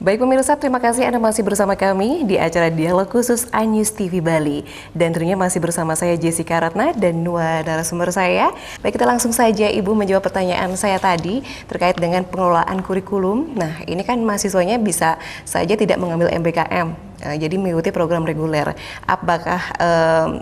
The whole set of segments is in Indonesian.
Baik pemirsa, terima kasih Anda masih bersama kami di acara Dialog Khusus iNews TV Bali. Dan tentunya masih bersama saya Jessica Ratna dan dua narasumber saya. Baik, kita langsung saja Ibu menjawab pertanyaan saya tadi terkait dengan pengelolaan kurikulum. Nah, ini kan mahasiswanya bisa saja tidak mengambil MBKM. Jadi mengikuti program reguler. Apakah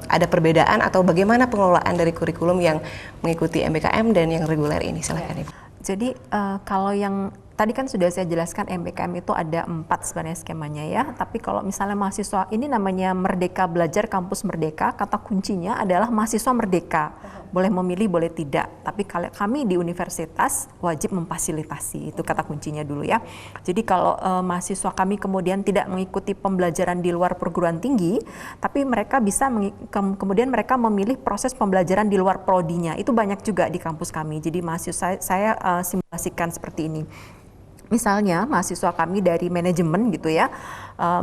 ada perbedaan atau bagaimana pengelolaan dari kurikulum yang mengikuti MBKM dan yang reguler ini? Silakan Ibu. Jadi kalau yang tadi kan sudah saya jelaskan MBKM itu ada 4 sebenarnya skemanya ya. Tapi kalau misalnya mahasiswa ini namanya Merdeka Belajar Kampus Merdeka, kata kuncinya adalah mahasiswa merdeka. Boleh memilih, boleh tidak. Tapi kalau kami di universitas wajib memfasilitasi, itu kata kuncinya dulu ya. Jadi kalau mahasiswa kami kemudian tidak mengikuti pembelajaran di luar perguruan tinggi, tapi mereka bisa kemudian mereka memilih proses pembelajaran di luar prodinya. Itu banyak juga di kampus kami. Jadi mahasiswa saya simulasikan seperti ini. Misalnya mahasiswa kami dari manajemen gitu ya,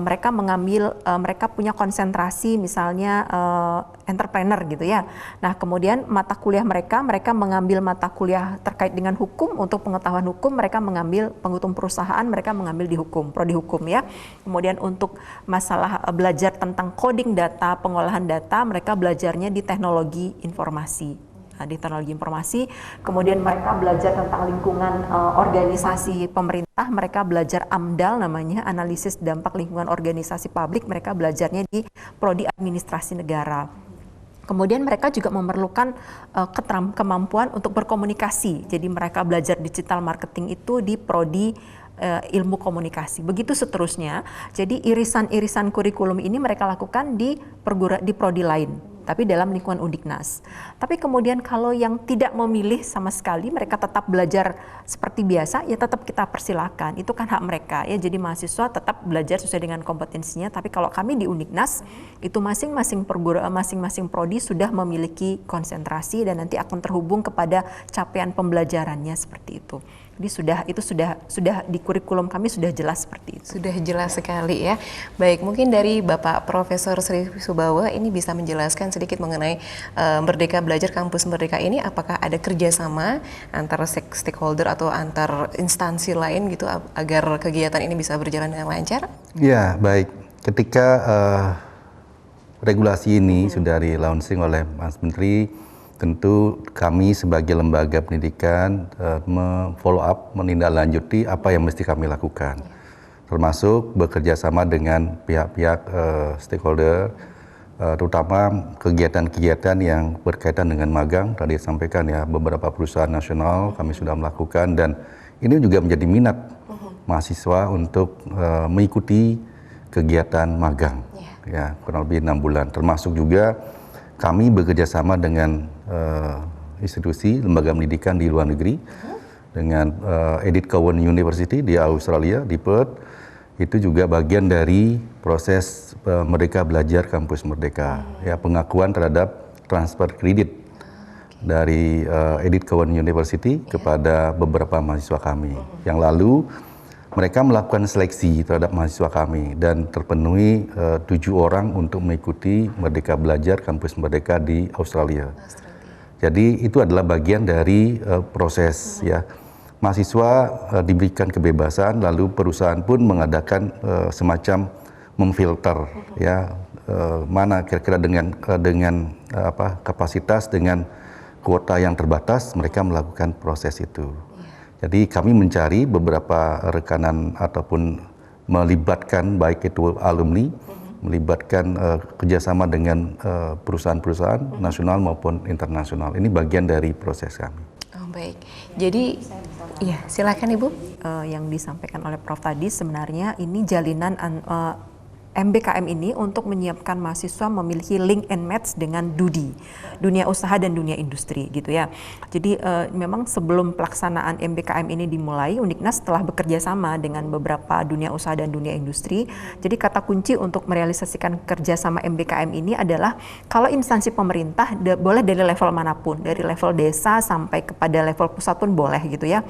mereka mereka punya konsentrasi misalnya entrepreneur gitu ya. Nah kemudian mata kuliah mereka mengambil mata kuliah terkait dengan hukum, untuk pengetahuan hukum mereka mengambil penghitung perusahaan, mereka mengambil di hukum, prodi hukum ya. Kemudian untuk masalah belajar tentang coding data, pengolahan data, mereka belajarnya di teknologi informasi. Di teknologi informasi, kemudian mereka belajar tentang lingkungan organisasi pemerintah, mereka belajar AMDAL namanya, analisis dampak lingkungan organisasi publik, mereka belajarnya di prodi administrasi negara. Kemudian mereka juga memerlukan kemampuan untuk berkomunikasi, jadi mereka belajar digital marketing itu di prodi ilmu komunikasi. Begitu seterusnya. Jadi irisan-irisan kurikulum ini mereka lakukan di prodi lain, tapi dalam lingkungan Undiknas. Tapi kemudian kalau yang tidak memilih sama sekali, mereka tetap belajar seperti biasa, ya tetap kita persilakan. Itu kan hak mereka ya. Jadi mahasiswa tetap belajar sesuai dengan kompetensinya. Tapi kalau kami di Undiknas, itu masing-masing prodi sudah memiliki konsentrasi dan nanti akan terhubung kepada capaian pembelajarannya seperti itu. Jadi sudah di kurikulum kami sudah jelas seperti itu. Sudah jelas sekali ya. Baik, mungkin dari Bapak Profesor Sri Subawa ini bisa menjelaskan sedikit mengenai Merdeka Belajar Kampus Merdeka ini, apakah ada kerjasama antara stakeholder atau antar instansi lain gitu agar kegiatan ini bisa berjalan dengan lancar? Ya, baik. Ketika regulasi ini sudah di launching oleh Mas Menteri, tentu kami sebagai lembaga pendidikan follow up, menindaklanjuti apa yang mesti kami lakukan, termasuk bekerja sama dengan pihak-pihak stakeholder, terutama kegiatan-kegiatan yang berkaitan dengan magang. Tadi disampaikan ya, beberapa perusahaan nasional kami sudah melakukan, dan ini juga menjadi minat mahasiswa untuk mengikuti kegiatan magang, ya kurang lebih 6 bulan, termasuk juga kami bekerja sama dengan institusi lembaga pendidikan di luar negeri, dengan Edith Cowan University di Australia, di Perth. Itu juga bagian dari proses Merdeka Belajar Kampus Merdeka, ya pengakuan terhadap transfer kredit dari Edith Cowan University kepada beberapa mahasiswa kami. Yang lalu mereka melakukan seleksi terhadap mahasiswa kami dan terpenuhi 7 orang untuk mengikuti Merdeka Belajar Kampus Merdeka di Australia. Jadi itu adalah bagian dari proses ya. Mahasiswa diberikan kebebasan, lalu perusahaan pun mengadakan semacam memfilter ya, mana kira-kira dengan kapasitas, dengan kuota yang terbatas, mereka melakukan proses itu. Jadi kami mencari beberapa rekanan ataupun melibatkan baik itu alumni, melibatkan kerjasama dengan perusahaan-perusahaan nasional maupun internasional. Ini bagian dari proses kami. Oh baik, jadi iya silakan Ibu. Yang disampaikan oleh Prof tadi sebenarnya ini jalinan MBKM ini untuk menyiapkan mahasiswa memiliki link and match dengan dunia usaha dan dunia industri gitu ya. Jadi memang sebelum pelaksanaan MBKM ini dimulai, Undiknas telah bekerja sama dengan beberapa dunia usaha dan dunia industri. Jadi kata kunci untuk merealisasikan kerjasama MBKM ini adalah kalau instansi pemerintah boleh dari level manapun, dari level desa sampai kepada level pusat pun boleh gitu ya.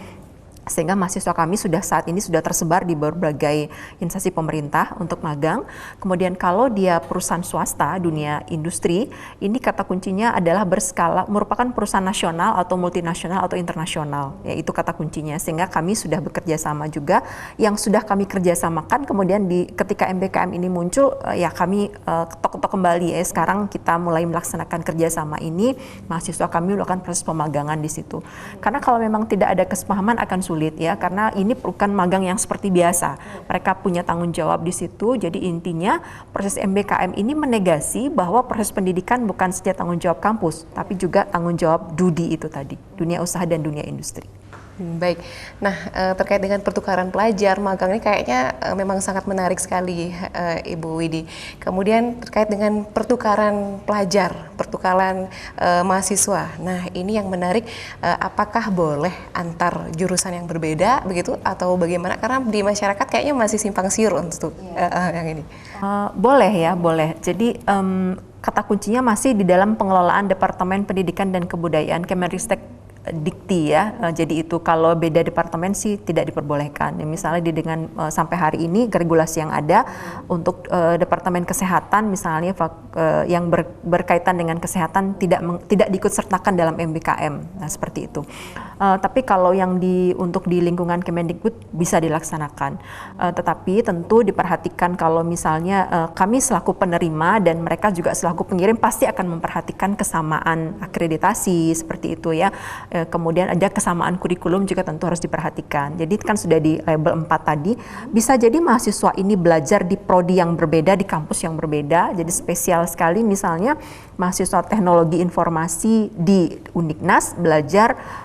Sehingga mahasiswa kami saat ini sudah tersebar di berbagai instansi pemerintah untuk magang. Kemudian kalau dia perusahaan swasta, dunia industri, ini kata kuncinya adalah berskala, merupakan perusahaan nasional atau multinasional atau internasional, yaitu kata kuncinya. Sehingga kami sudah bekerja sama juga, yang sudah kami kerjasamakan, kemudian ketika MBKM ini muncul, ya kami ketok-ketok kembali. Sekarang kita mulai melaksanakan kerjasama ini, mahasiswa kami melakukan proses pemagangan di situ. Karena kalau memang tidak ada kesepahaman akan sulit ya, karena ini bukan magang yang seperti biasa. Mereka punya tanggung jawab di situ. Jadi intinya proses MBKM ini menegasi bahwa proses pendidikan bukan saja tanggung jawab kampus, tapi juga tanggung jawab DUDI itu tadi, dunia usaha dan dunia industri. Baik, nah terkait dengan pertukaran pelajar, magang ini kayaknya memang sangat menarik sekali Ibu Widi. Kemudian terkait dengan pertukaran pelajar, pertukaran mahasiswa. Nah ini yang menarik, apakah boleh antar jurusan yang berbeda begitu atau bagaimana? Karena di masyarakat kayaknya masih simpang siur untuk yang ini. Boleh ya, boleh. Jadi kata kuncinya masih di dalam pengelolaan Departemen Pendidikan dan Kebudayaan Kemenristek Dikti ya, jadi itu kalau beda departemen sih tidak diperbolehkan. Ya, misalnya dengan sampai hari ini regulasi yang ada untuk Departemen Kesehatan misalnya yang berkaitan dengan kesehatan tidak diikutsertakan dalam MBKM, nah seperti itu. Tapi kalau yang untuk di lingkungan Kemendikbud bisa dilaksanakan, tetapi tentu diperhatikan kalau misalnya kami selaku penerima dan mereka juga selaku pengirim pasti akan memperhatikan kesamaan akreditasi seperti itu ya. Kemudian ada kesamaan kurikulum juga tentu harus diperhatikan. Jadi kan sudah di label 4 tadi, bisa jadi mahasiswa ini belajar di prodi yang berbeda, di kampus yang berbeda, jadi spesial sekali misalnya mahasiswa teknologi informasi di Undiknas belajar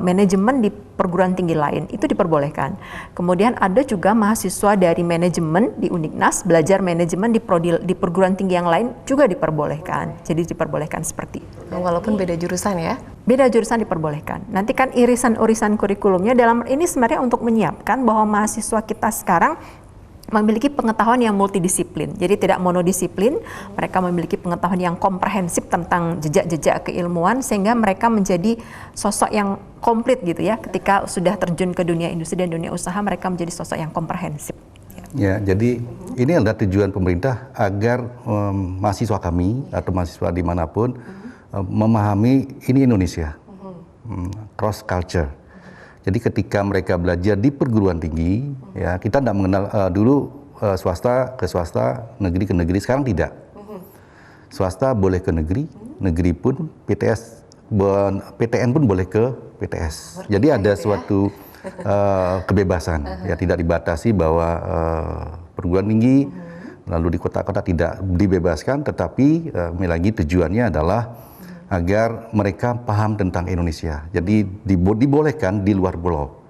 manajemen di perguruan tinggi lain, itu diperbolehkan. Kemudian ada juga mahasiswa dari manajemen di Undiknas belajar manajemen di perguruan tinggi yang lain juga diperbolehkan. Jadi diperbolehkan seperti itu. Walaupun beda jurusan ya? Beda jurusan diperbolehkan. Nanti kan irisan-irisan kurikulumnya dalam ini sebenarnya untuk menyiapkan bahwa mahasiswa kita sekarang memiliki pengetahuan yang multidisiplin, jadi tidak monodisiplin. Mereka memiliki pengetahuan yang komprehensif tentang jejak-jejak keilmuan sehingga mereka menjadi sosok yang komplit gitu ya. Ketika sudah terjun ke dunia industri dan dunia usaha, mereka menjadi sosok yang komprehensif. Ya, jadi ini adalah tujuan pemerintah agar mahasiswa kami atau mahasiswa dimanapun memahami ini Indonesia, cross culture. Jadi ketika mereka belajar di perguruan tinggi, ya kita tidak mengenal dulu swasta ke swasta, negeri ke negeri. Sekarang tidak. Swasta boleh ke negeri, negeri pun PTN pun boleh ke PTS. Jadi ada suatu kebebasan, ya tidak dibatasi bahwa perguruan tinggi lalu di kota-kota tidak dibebaskan, tetapi lagi tujuannya adalah agar mereka paham tentang Indonesia. Jadi dibolehkan di luar pulau.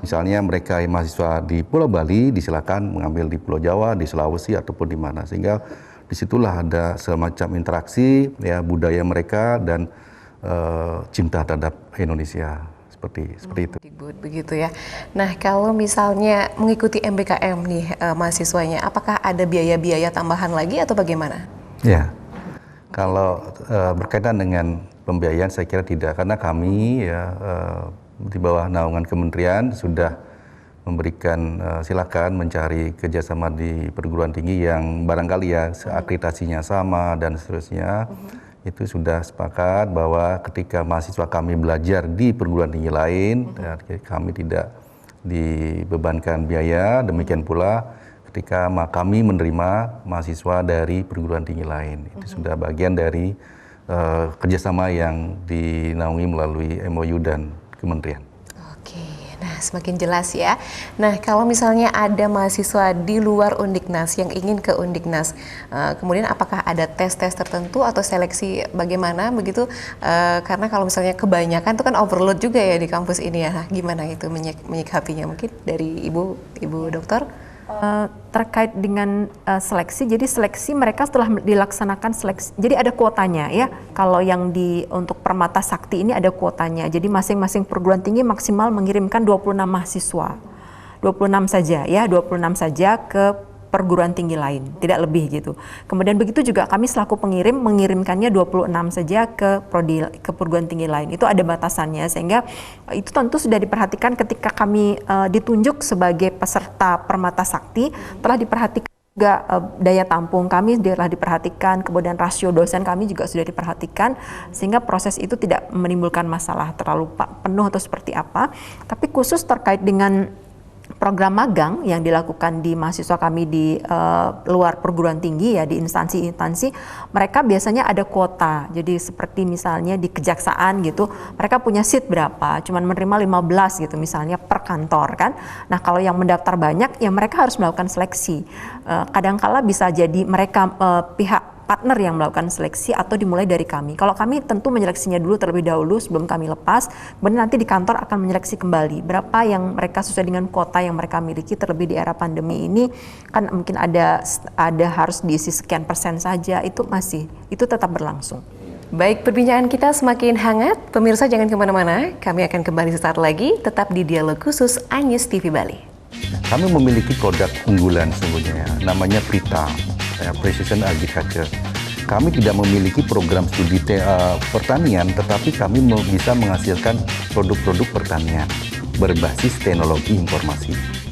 Misalnya mereka yang mahasiswa di Pulau Bali disilakan mengambil di Pulau Jawa, di Sulawesi ataupun di mana. Sehingga disitulah ada semacam interaksi ya budaya mereka dan cinta terhadap Indonesia seperti itu. Begitu ya. Nah kalau misalnya mengikuti MBKM nih mahasiswanya, apakah ada biaya-biaya tambahan lagi atau bagaimana? Ya. Kalau berkaitan dengan pembiayaan saya kira tidak, karena kami ya di bawah naungan kementerian sudah memberikan silakan mencari kerjasama di perguruan tinggi yang barangkali ya akreditasinya sama dan seterusnya. Itu sudah sepakat bahwa ketika mahasiswa kami belajar di perguruan tinggi lain, kami tidak dibebankan biaya, demikian pula ketika kami menerima mahasiswa dari perguruan tinggi lain. Itu sudah bagian dari kerjasama yang dinaungi melalui MOU dan kementerian. Oke, nah semakin jelas ya. Nah kalau misalnya ada mahasiswa di luar Undiknas yang ingin ke Undiknas, kemudian apakah ada tes-tes tertentu atau seleksi bagaimana begitu? Karena kalau misalnya kebanyakan itu kan overload juga ya di kampus ini ya. Nah, gimana itu menyikapinya mungkin dari Ibu Dokter? Terkait dengan seleksi, jadi seleksi mereka setelah dilaksanakan seleksi, jadi ada kuotanya ya. Kalau yang untuk Permata Sakti ini ada kuotanya, jadi masing-masing perguruan tinggi maksimal mengirimkan 26 mahasiswa, 26 saja ya, 26 saja ke perguruan tinggi lain, tidak lebih gitu. Kemudian begitu juga kami selaku pengirim mengirimkannya 26 saja ke prodi, ke perguruan tinggi lain. Itu ada batasannya, sehingga itu tentu sudah diperhatikan ketika kami ditunjuk sebagai peserta Permata Sakti, telah diperhatikan juga daya tampung kami telah diperhatikan, kemudian rasio dosen kami juga sudah diperhatikan, sehingga proses itu tidak menimbulkan masalah terlalu penuh atau seperti apa. Tapi khusus terkait dengan program magang yang dilakukan di mahasiswa kami di luar perguruan tinggi ya, di instansi-instansi, mereka biasanya ada kuota. Jadi seperti misalnya di kejaksaan gitu, mereka punya seat berapa, cuman menerima 15 gitu misalnya per kantor kan. Nah, kalau yang mendaftar banyak ya mereka harus melakukan seleksi. Kadangkala bisa jadi mereka pihak partner yang melakukan seleksi atau dimulai dari kami. Kalau kami tentu menyeleksinya dulu terlebih dahulu sebelum kami lepas, kemudian nanti di kantor akan menyeleksi kembali berapa yang mereka sesuai dengan kuota yang mereka miliki, terlebih di era pandemi ini kan mungkin ada harus diisi sekian persen saja, itu tetap berlangsung. Baik, perbincangan kita semakin hangat. Pemirsa jangan kemana-mana, kami akan kembali sesaat lagi, tetap di Dialog Khusus Anyus TV Bali. Kami memiliki produk unggulan sesungguhnya, namanya Prita, Precision Agriculture. Kami tidak memiliki program studi pertanian, tetapi kami bisa menghasilkan produk-produk pertanian berbasis teknologi informasi.